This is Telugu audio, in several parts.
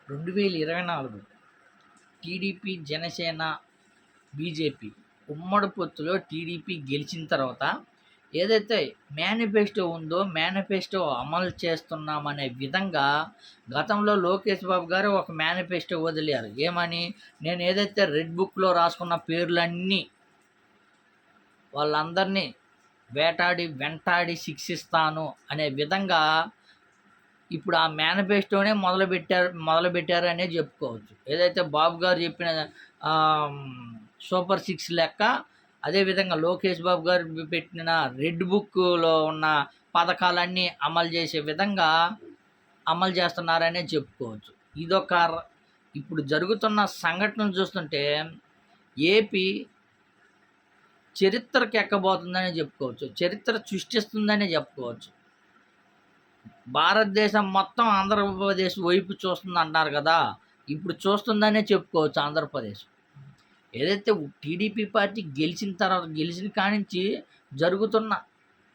2024 టీడీపీ, జనసేన, బీజేపీ ఉమ్మడి పొత్తులో టీడీపీ గెలిచిన తర్వాత ఏదైతే మేనిఫెస్టో ఉందో మేనిఫెస్టో అమలు చేస్తున్నామనే విధంగా గతంలో లోకేష్ బాబు గారు ఒక మేనిఫెస్టో వదిలారు. ఏమని? నేను ఏదైతే రెడ్ బుక్లో రాసుకున్న పేర్లన్నీ వాళ్ళందరినీ వెంటాడి శిక్షిస్తాను అనే విధంగా ఇప్పుడు ఆ మేనిఫెస్టోనే మొదలుపెట్టారు అనే చెప్పుకోవచ్చు. ఏదైతే బాబు గారు చెప్పిన సూపర్ 6 లెక్క, అదేవిధంగా లోకేష్ బాబు గారు పెట్టిన రెడ్ బుక్లో ఉన్న పథకాలన్నీ అమలు చేసే విధంగా అమలు చేస్తున్నారనే చెప్పుకోవచ్చు. ఇప్పుడు జరుగుతున్న సంఘటనలు చూస్తుంటే ఏపీ చరిత్రకు ఎక్కబోతుందని చెప్పుకోవచ్చు, చరిత్ర సృష్టిస్తుందనే చెప్పుకోవచ్చు. భారతదేశం మొత్తం ఆంధ్రప్రదేశ్ వైపు చూస్తుంది అంటారు కదా, ఇప్పుడు చూస్తుందనే చెప్పుకోవచ్చు. ఆంధ్రప్రదేశ్ ఏదైతే టీడీపీ పార్టీ గెలిచిన కానించి జరుగుతున్న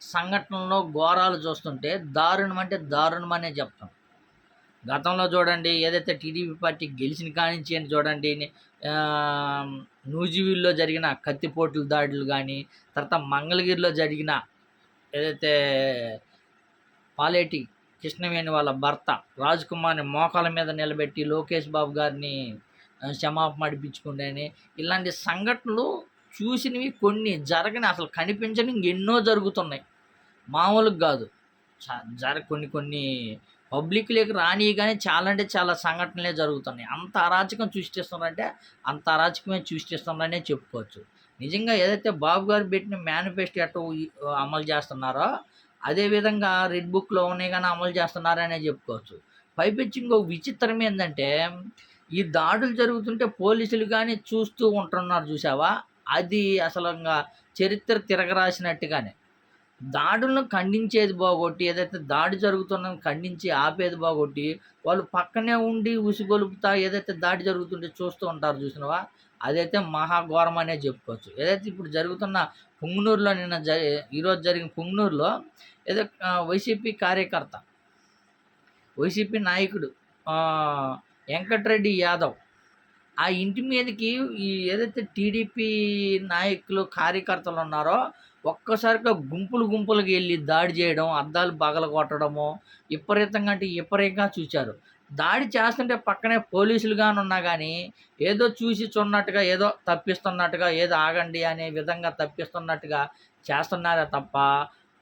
సంఘటనలో ఘోరాలు చూస్తుంటే దారుణం అంటే దారుణం అనే చెప్తాం. గతంలో చూడండి, ఏదైతే టీడీపీ పార్టీ గెలిచిన కానించి అని చూడండి, నూజివీడులో జరిగిన కత్తిపోట్ల దాడులు కానీ, తర్వాత మంగళగిరిలో జరిగిన ఏదైతే పాలేటి కృష్ణవేణి వాళ్ళ భర్త రాజ్ కుమార్ని మోకాల మీద నిలబెట్టి లోకేష్ బాబు గారిని క్షమాపణ అడిపించుకుంటేనే, ఇలాంటి సంఘటనలు చూసినవి కొన్ని జరగని, అసలు కనిపించని ఎన్నో జరుగుతున్నాయి. మామూలుగా కాదు. కొన్ని పబ్లిక్లోకి రాని కానీ చాలా అంటే చాలా సంఘటనలే జరుగుతున్నాయి. అంత అరాచకం సృష్టిస్తున్నారంటే అంత అరాచకమే సృష్టిస్తున్నారనే చెప్పుకోవచ్చు. నిజంగా ఏదైతే బాబు గారు పెట్టిన మేనిఫెస్టో ఎట్టో అమలు చేస్తున్నారో అదేవిధంగా రెడ్ బుక్లో ఉన్నాయి కానీ అమలు చేస్తున్నారనే చెప్పుకోవచ్చు. పైపెచ్చి ఇంకొక విచిత్రం ఏంటంటే, ఈ దాడులు జరుగుతుంటే పోలీసులు కానీ చూస్తూ ఉంటున్నారు చూసావా, అది అసలు చరిత్ర తిరగరాసినట్టుగానే. దాడులను ఖండించేది బాగొట్టి, ఏదైతే దాడి జరుగుతున్నది ఖండించి ఆపేది బాగొట్టి, వాళ్ళు పక్కనే ఉండి ఉసిగొలుపుతా ఏదైతే దాడి జరుగుతుంటే చూస్తూ ఉంటారు చూసినవా, అదైతే మహాఘోరం అనే చెప్పుకోవచ్చు. ఏదైతే ఇప్పుడు జరుగుతున్న పుంగనూరులో ఈరోజు జరిగిన పుంగనూరులో ఏదో వైసీపీ నాయకుడు వెంకటరెడ్డి యాదవ్ ఆ ఇంటి మీదకి ఈ ఏదైతే టీడీపీ నాయకులు కార్యకర్తలు ఉన్నారో ఒక్కసారిగా గుంపులుగా వెళ్ళి దాడి చేయడం, అద్దాలు పగలగొట్టడము విపరీతంగా చూశారు. దాడి చేస్తుంటే పక్కనే పోలీసులు కానీ ఉన్నా కానీ ఏదో చూసి చున్నట్టుగా, ఏదో తప్పిస్తున్నట్టుగా, ఏదో ఆగండి అనే విధంగా తప్పిస్తున్నట్టుగా చేస్తున్నారే తప్ప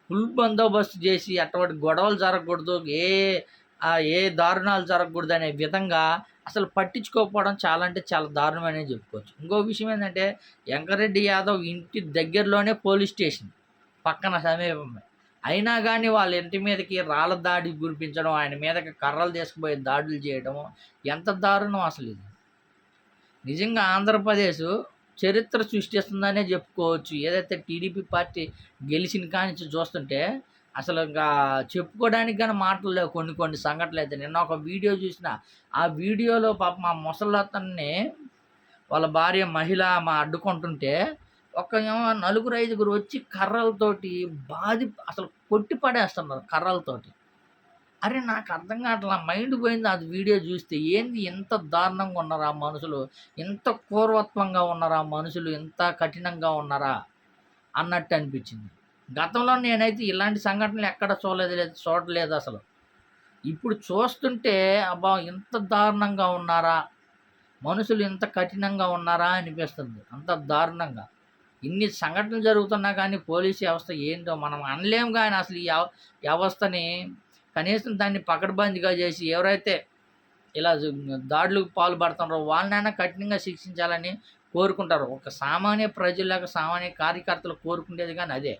ఫుల్ బందోబస్తు చేసి అటువంటి గొడవలు జరగకూడదు, ఏ దారుణాలు జరగకూడదు అనే విధంగా అసలు పట్టించుకోకపోవడం చాలా అంటే చాలా దారుణమనే చెప్పుకోవచ్చు. ఇంకో విషయం ఏంటంటే, వెంకరెడ్డి యాదవ్ ఇంటి దగ్గరలోనే పోలీస్ స్టేషన్ పక్కన సమీపమే, అయినా కానీ వాళ్ళ ఇంటి మీదకి రాళ్ళ దాడి గురిపించడం, ఆయన మీదకి కర్రలు తీసుకుపోయి దాడులు చేయడము ఎంత దారుణం అసలు ఇది. నిజంగా ఆంధ్రప్రదేశ్ చరిత్ర సృష్టిస్తుందనే చెప్పుకోవచ్చు. ఏదైతే టీడీపీ పార్టీ గెలిచిన కానించి చూస్తుంటే అసలు చెప్పుకోవడానికి కానీ మాటలు లేవు. కొన్ని సంఘటనలు అయితే నిన్న ఒక వీడియో చూసిన, ఆ వీడియోలో పాపం మా ముసలతన్ని వాళ్ళ భార్య మహిళ అడ్డుకుంటుంటే నలుగురు 5గురు వచ్చి కర్రలతోటి అసలు కొట్టి పడేస్తున్నారు కర్రలతోటి. అరే నాకు అర్థం కావట్లా, మైండ్ పోయింది అది వీడియో చూస్తే. ఏంది ఎంత దారుణంగా ఉన్నారా మనుషులు, ఎంత క్రూరత్వంగా ఉన్నారా మనుషులు, ఎంత కఠినంగా ఉన్నారా అన్నట్టు అనిపించింది. గతంలో నేనైతే ఇలాంటి సంఘటనలు ఎక్కడ చూడలేదు అసలు. ఇప్పుడు చూస్తుంటే అబ్బా ఇంత దారుణంగా ఉన్నారా మనుషులు, ఇంత కఠినంగా ఉన్నారా అనిపిస్తుంది. అంత దారుణంగా ఇన్ని సంఘటనలు జరుగుతున్నా కానీ పోలీసు వ్యవస్థ ఏంటో మనం అనలేము. కానీ అసలు ఈ వ్యవస్థని కనీసం దాన్ని పకడ్బందీగా చేసి ఎవరైతే ఇలా దాడులకు పాల్పడుతున్నారో వాళ్ళనైనా కఠినంగా శిక్షించాలని కోరుకుంటారు. ఒక సామాన్య ప్రజలకు, సామాన్య కార్యకర్తలు కోరుకునేది కానీ అదే.